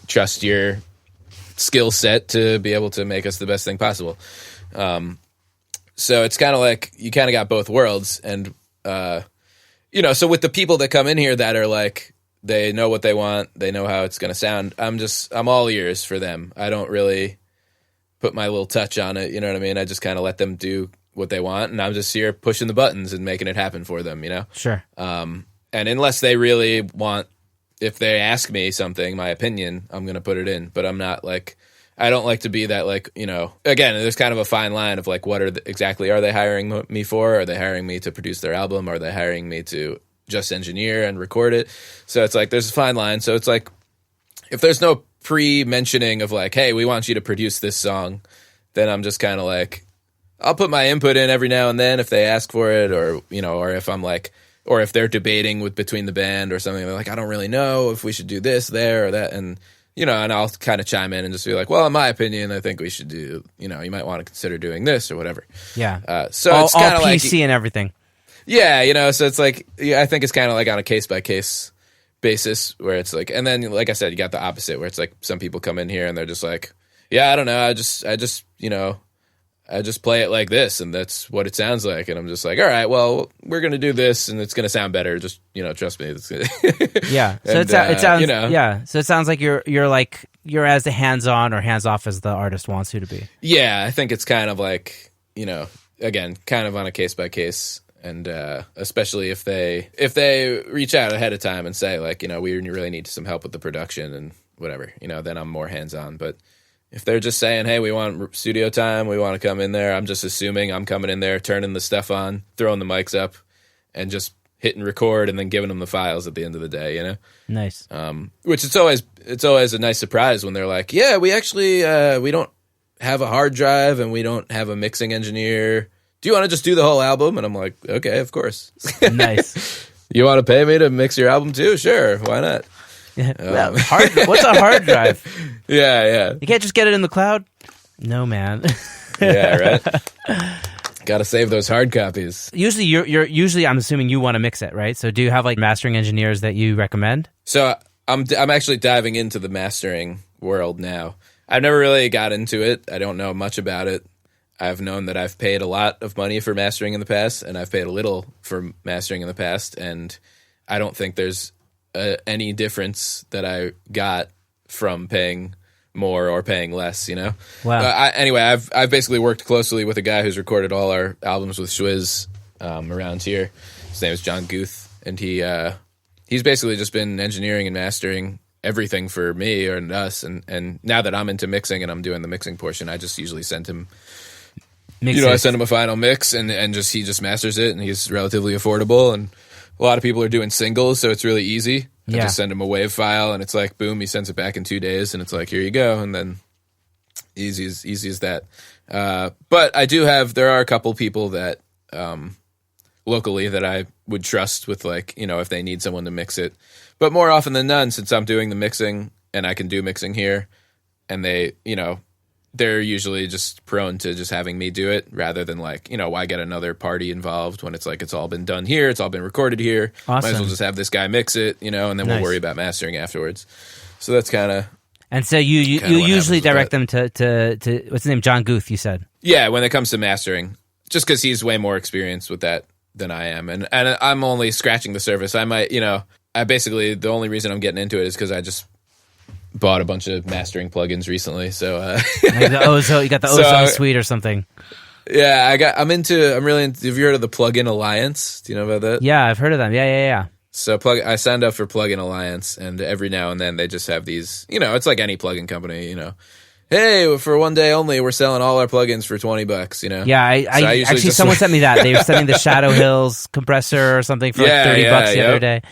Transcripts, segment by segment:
trust your skill set to be able to make us the best thing possible. So it's kind of like you kind of got both worlds. And, so with the people that come in here that are like, they know what they want, they know how it's going to sound, I'm all ears for them. I don't really put my little touch on it, you know what I mean? I just kind of let them do what they want, and I'm just here pushing the buttons and making it happen for them, Sure. And unless they really want, if they ask me something, my opinion, I'm going to put it in. But I'm not like, I don't like to be that, like, again, there's kind of a fine line of like, what exactly are they hiring me for? Are they hiring me to produce their album? Are they hiring me to just engineer and record it? So it's like, there's a fine line. So it's like, if there's no pre-mentioning of like, hey, we want you to produce this song, then I'm just kind of like, I'll put my input in every now and then if they ask for it, or, or if I'm like, or if they're debating between the band or something, they're like, I don't really know if we should do this, there, or that. And, and I'll kind of chime in and just be like, well, in my opinion, I think we should do, you might want to consider doing this or whatever. Yeah. So it's kind of like PC and everything. Yeah. So it's like, I think it's kind of like on a case by case basis where it's like, and then like I said, you got the opposite where it's like some people come in here and they're just like, yeah, I don't know. I just play it like this, and that's what it sounds like. And I'm just like, all right, well, we're going to do this, and it's going to sound better. Just, trust me. Yeah. So it sounds, yeah. So it sounds like you're as hands-on or hands-off as the artist wants you to be. Yeah. I think it's kind of like, again, kind of on a case by case. And especially if they reach out ahead of time and say like, we really need some help with the production and whatever, then I'm more hands-on. But if they're just saying, hey, we want studio time, we want to come in there, I'm just assuming I'm coming in there, turning the stuff on, throwing the mics up, and just hitting record and then giving them the files at the end of the day, Nice. Which it's always a nice surprise when they're like, yeah, we actually, we don't have a hard drive and we don't have a mixing engineer. Do you want to just do the whole album? And I'm like, okay, of course. Nice. You want to pay me to mix your album too? Sure, why not? Well, what's a hard drive? Yeah. You can't just get it in the cloud? No, man. Yeah, right? Got to save those hard copies. Usually, usually I'm assuming you want to mix it, right? So do you have like mastering engineers that you recommend? So I'm actually diving into the mastering world now. I've never really got into it. I don't know much about it. I've known that I've paid a lot of money for mastering in the past, and I've paid a little for mastering in the past, and I don't think there's any difference that I got from paying more or paying less, Wow. Anyway, I've basically worked closely with a guy who's recorded all our albums with Schwiz around here. His name is John Guth, and he's basically just been engineering and mastering everything for me and us. And now that I'm into mixing and I'm doing the mixing portion, I just usually send him, I send him a final mix and he just masters it, and he's relatively affordable. And a lot of people are doing singles, so it's really easy. I just send him a WAV file, and it's like, boom, he sends it back in 2 days, and it's like, here you go, and then easy as that. But there are a couple people that locally that I would trust with, like, if they need someone to mix it. But more often than none, since I'm doing the mixing, and I can do mixing here, and they, they're usually just prone to just having me do it rather than like, why get another party involved when it's like, it's all been done here. It's all been recorded here. Awesome. Might as well just have this guy mix it, and then we'll worry about mastering afterwards. So that's kind of. And so you usually direct them to what's his name? John Guth, you said. Yeah. When it comes to mastering, just cause he's way more experienced with that than I am. And I'm only scratching the surface. I might, I basically, the only reason I'm getting into it is cause I just bought a bunch of mastering plugins recently, so like the Ozone, you got the Ozone Suite or something. Yeah, I'm really into. Have you heard of the Plugin Alliance? Do you know about that? Yeah, I've heard of them. Yeah. So I signed up for Plugin Alliance, and every now and then they just have these. It's like any plugin company. Hey, for one day only, we're selling all our plugins for $20. Yeah, I actually someone sent me that. They were sending the Shadow Hills compressor or something for like $30 the other day.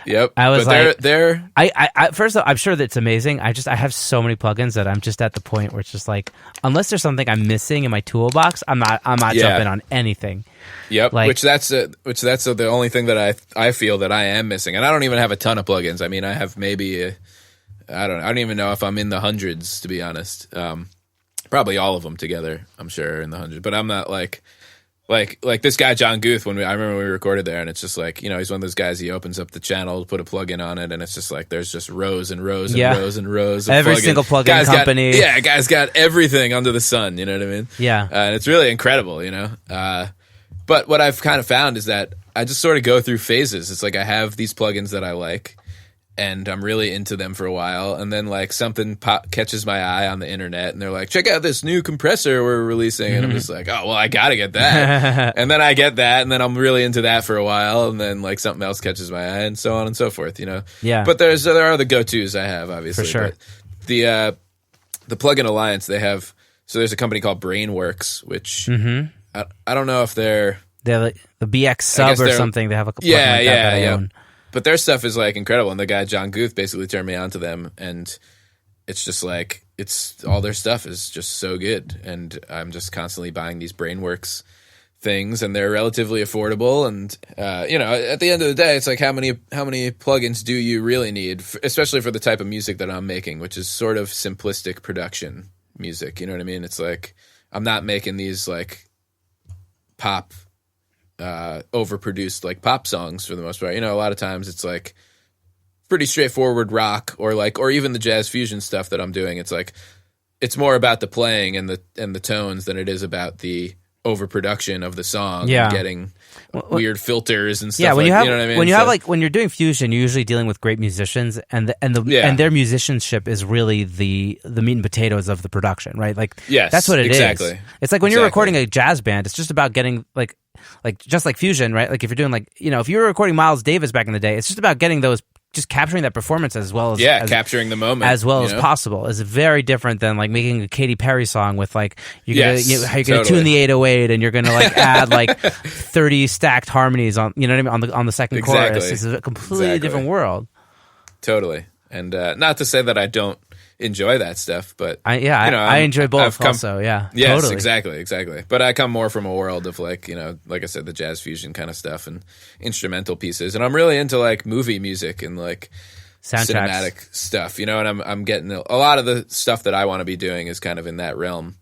Yep. I was they're I first of all, I'm sure that's amazing. I have so many plugins that I'm just at the point where it's just like, unless there's something I'm missing in my toolbox, I'm not jumping on anything. Yep. Which that's the only thing that I feel that I am missing. And I don't even have a ton of plugins. I mean, I have maybe I don't even know if I'm in the hundreds, to be honest. Probably all of them together, I'm sure, in the hundreds. But I'm not like, like this guy John Guth, I remember when we recorded there, and it's just like, you know, he's one of those guys. He opens up the channel, put a plugin on it, and it's just like there's just rows and rows and rows and rows of every single plugin company. Guy's got everything under the sun. You know what I mean? Yeah, and it's really incredible. You know, but what I've kind of found is that I just sort of go through phases. It's like I have these plugins that I like, and I'm really into them for a while, and then like something catches my eye on the internet, and they're like, check out this new compressor we're releasing, and I'm just like, oh, well, I gotta get that. And then I get that, and then I'm really into that for a while, and then like something else catches my eye, and so on and so forth, you know? Yeah. But there are the go-tos I have, obviously. For sure. But the Plugin Alliance, they have, so there's a company called Brainworks, which I don't know if they're like the BX Sub or something. They have a plugin like that I own. But their stuff is like incredible, and the guy John Guth basically turned me on to them, and it's just like it's all their stuff is just so good, and I'm just constantly buying these Brainworks things, and they're relatively affordable, and you know, at the end of the day, it's like how many plugins do you really need, especially for the type of music that I'm making, which is sort of simplistic production music. You know what I mean? It's like I'm not making these like pop. Overproduced like pop songs for the most part. You know, a lot of times it's like pretty straightforward rock, or even the jazz fusion stuff that I'm doing. It's like it's more about the playing and the tones than it is about the overproduction of the song. And getting weird filters and stuff. Yeah, when you have, know what I mean? When you have like when you're doing fusion, you're usually dealing with great musicians, and their musicianship is really the meat and potatoes of the production, right? Like that's what it is. It's like when you're recording a jazz band, it's just about getting like just like fusion, right? Like if you're doing like, you know, if you were recording Miles Davis back in the day, it's just about getting those, just capturing that performance as well as capturing the moment as well as possible. Is very different than like making a Katy Perry song with like you're gonna tune the 808 and you're gonna like add like 30 stacked harmonies on, you know what I mean, on the second chorus. It's a completely different world. Totally. And not to say that I don't enjoy that stuff, but I enjoy both also. Yes, totally. exactly. But I come more from a world of like, you know, like I said, the jazz fusion kind of stuff and instrumental pieces, and I'm really into like movie music and like soundtracks, cinematic stuff, you know. And I'm getting a lot of the stuff that I want to be doing is kind of in that realm.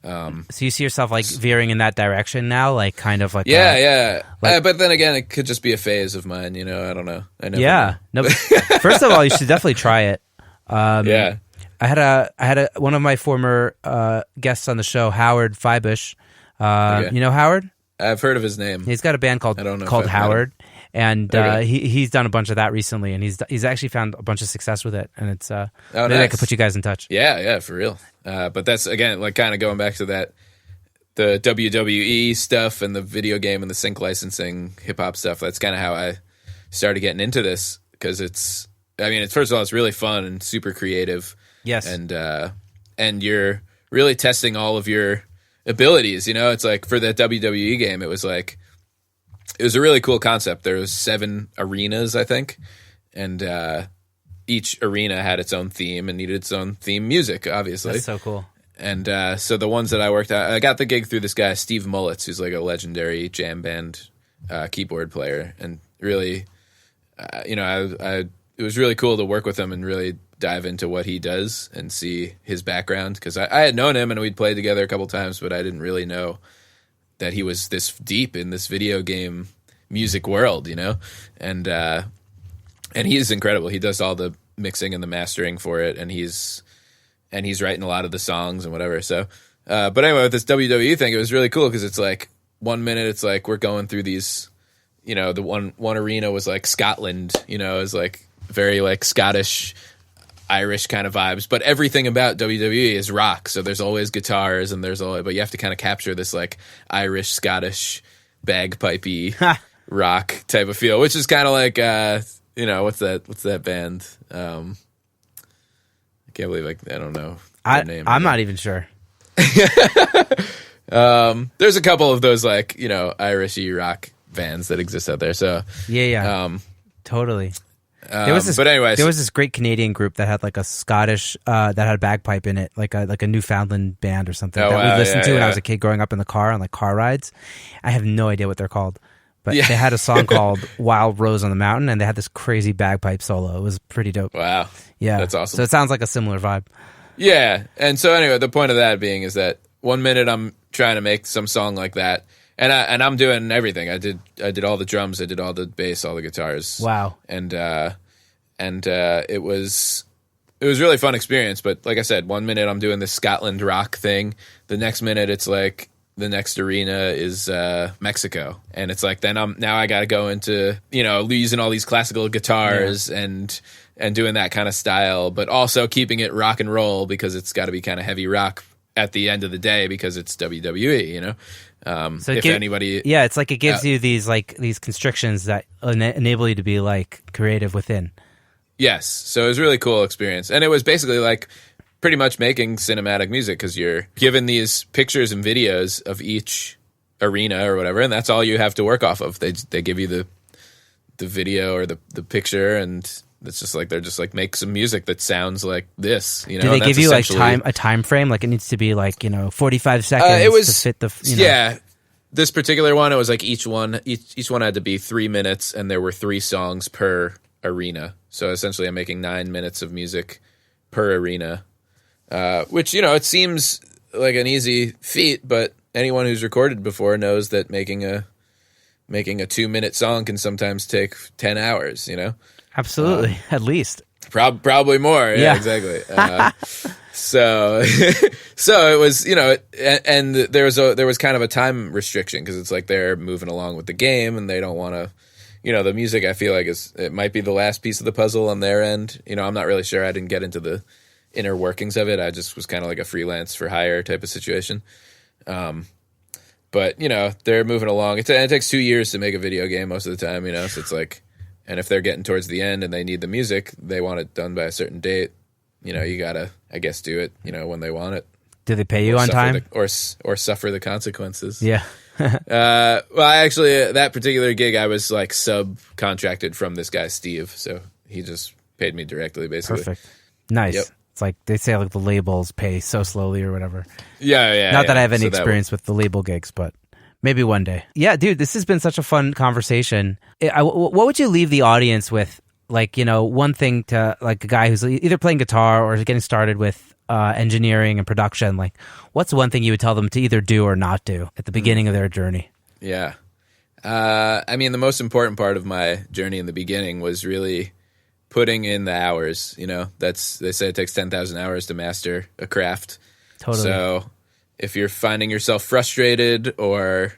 So you see yourself like veering in that direction now, like kind of like but then again, it could just be a phase of mine, you know. I don't know. I never know. No. First of all, you should definitely try it. I had one of my former guests on the show, Howard Fibush. You know Howard? I've heard of his name. He's got a band called Howard, and he's done a bunch of that recently, and he's actually found a bunch of success with it, and it's maybe I could put you guys in touch. Yeah, for real. But that's again like kind of going back to that, the WWE stuff and the video game and the sync licensing hip hop stuff. That's kind of how I started getting into this, because it's first of all, it's really fun and super creative. Yes, and you're really testing all of your abilities. You know, it's like for that WWE game, it was a really cool concept. There was 7 arenas, I think, and each arena had its own theme and needed its own theme music. Obviously, that's so cool. And so the ones that I worked at, I got the gig through this guy Steve Mullitz, who's like a legendary jam band keyboard player, and really, it was really cool to work with him and really dive into what he does and see his background, because I had known him and we'd played together a couple times, but I didn't really know that he was this deep in this video game music world, you know. And he's incredible. He does all the mixing and the mastering for it, and he's writing a lot of the songs and whatever. So but anyway, with this WWE thing, it was really cool, because it's like 1 minute it's like we're going through these, you know, the one arena was like Scotland, you know, it was like very like Scottish, Irish kind of vibes, but everything about WWE is rock. So there's always guitars, and but you have to kind of capture this like Irish, Scottish, bagpipey rock type of feel, which is kind of like, you know, what's that band? I can't believe I don't know their name. I'm not even sure. There's a couple of those like, you know, Irishy rock bands that exist out there. So totally. There was this great Canadian group that had like a Scottish that had bagpipe in it, like a Newfoundland band or something that we listened to when I was a kid growing up in the car on like car rides. I have no idea what they're called, but they had a song called "Wild Rose on the Mountain," and they had this crazy bagpipe solo. It was pretty dope. Wow, yeah, that's awesome. So it sounds like a similar vibe. Yeah, and so anyway, the point of that being is that 1 minute I'm trying to make some song like that, And I'm doing everything. I did all the drums, I did all the bass, all the guitars. Wow. And it was a really fun experience. But like I said, 1 minute I'm doing this Scotland rock thing. The next minute it's like the next arena is Mexico, and it's like then I got to go into using all these classical guitars and doing that kind of style, but also keeping it rock and roll because it's got to be kind of heavy rock at the end of the day because it's WWE. So it's like it gives you these constrictions that enable you to be like creative within. Yes, so it was a really cool experience, and it was basically like pretty much making cinematic music because you're given these pictures and videos of each arena or whatever, and that's all you have to work off of. They give you the video or the picture, and it's just like they're just like make some music that sounds like this. Do they give you like a time frame? Like it needs to be like 45 seconds to fit the. Yeah, this particular one, it was like each one had to be 3 minutes, and there were 3 songs per arena. So essentially, I'm making 9 minutes of music per arena. Which, it seems like an easy feat, but anyone who's recorded before knows that making a 2-minute song can sometimes take 10 hours, Absolutely, at least. Probably more. Yeah, exactly. So it was, and there was kind of a time restriction because it's like they're moving along with the game and they don't want to, the music I feel like it might be the last piece of the puzzle on their end. I'm not really sure. I didn't get into the inner workings of it. I just was kind of like a freelance for hire type of situation. But they're moving along. It takes 2 years to make a video game most of the time, so it's like, and if they're getting towards the end and they need the music, they want it done by a certain date, you gotta, I guess, do it, when they want it. Do they pay you on time? Or suffer the consequences. Yeah. Well, actually, that particular gig, I was like subcontracted from this guy, Steve. So he just paid me directly, basically. Perfect. Nice. Yep. It's like they say, like the labels pay so slowly or whatever. Yeah. Not that I have any experience with the label gigs, but maybe one day. Yeah, dude, this has been such a fun conversation. What would you leave the audience with? Like, one thing to like a guy who's either playing guitar or getting started with engineering and production. Like, what's one thing you would tell them to either do or not do at the beginning of their journey? Yeah. I mean, the most important part of my journey in the beginning was really putting in the hours. They say it takes 10,000 hours to master a craft. Totally. So if you're finding yourself frustrated or,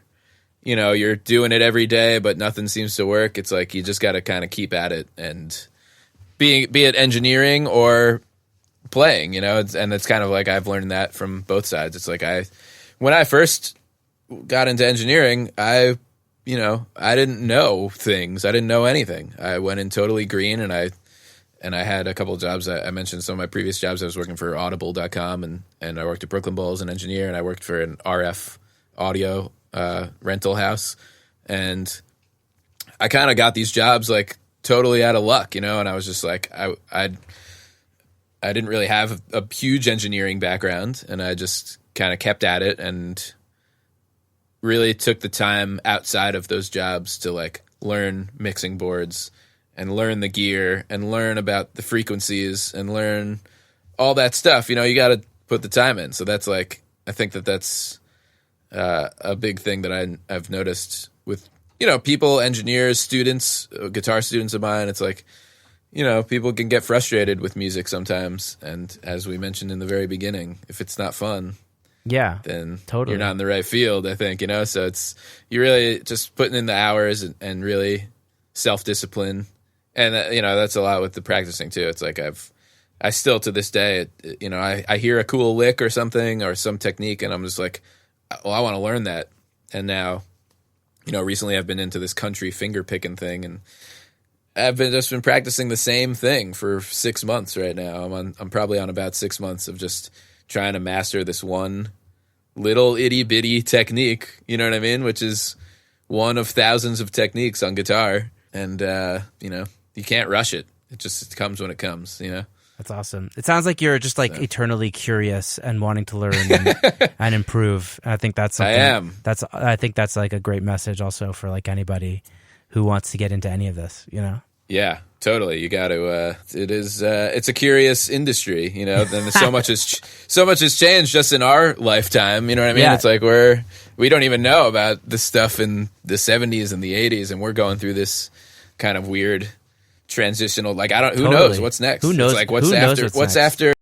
you're doing it every day, but nothing seems to work, it's like you just got to kind of keep at it and be it engineering or playing, and it's kind of like I've learned that from both sides. It's like when I first got into engineering, I didn't know things. I didn't know anything. I went in totally green, and I had a couple of jobs. I mentioned some of my previous jobs. I was working for Audible.com, and I worked at Brooklyn Bowl as an engineer, and I worked for an RF audio rental house. And I kind of got these jobs like totally out of luck, and I was just like, I didn't really have a huge engineering background, and I just kind of kept at it and really took the time outside of those jobs to like learn mixing boards and learn the gear and learn about the frequencies and learn all that stuff. You got to put the time in. So that's like, I think that's a big thing that I've noticed with, people, engineers, students, guitar students of mine. It's like, people can get frustrated with music sometimes. And as we mentioned in the very beginning, if it's not fun, then totally you're not in the right field, I think, so you're really just putting in the hours and really self-discipline. And, that's a lot with the practicing too. It's like I still to this day, I hear a cool lick or something or some technique and I'm just like, well, I want to learn that. And now, recently I've been into this country finger picking thing and I've just been practicing the same thing for 6 months right now. I'm probably on about 6 months of just trying to master this one little itty bitty technique, you know what I mean? Which is one of thousands of techniques on guitar. And, you can't rush it. It just comes when it comes, That's awesome. It sounds like you're just like eternally curious and wanting to learn and improve. And I think that's something. I am. I think that's like a great message also for like anybody who wants to get into any of this, Yeah, totally. You got to. It's a curious industry, Then so much has changed just in our lifetime. You know what I mean? Yeah. It's like we don't even know about the stuff in the 70s and the 80s, and we're going through this kind of weird transitional. Like, who knows what's next? Who knows? It's like, what's after?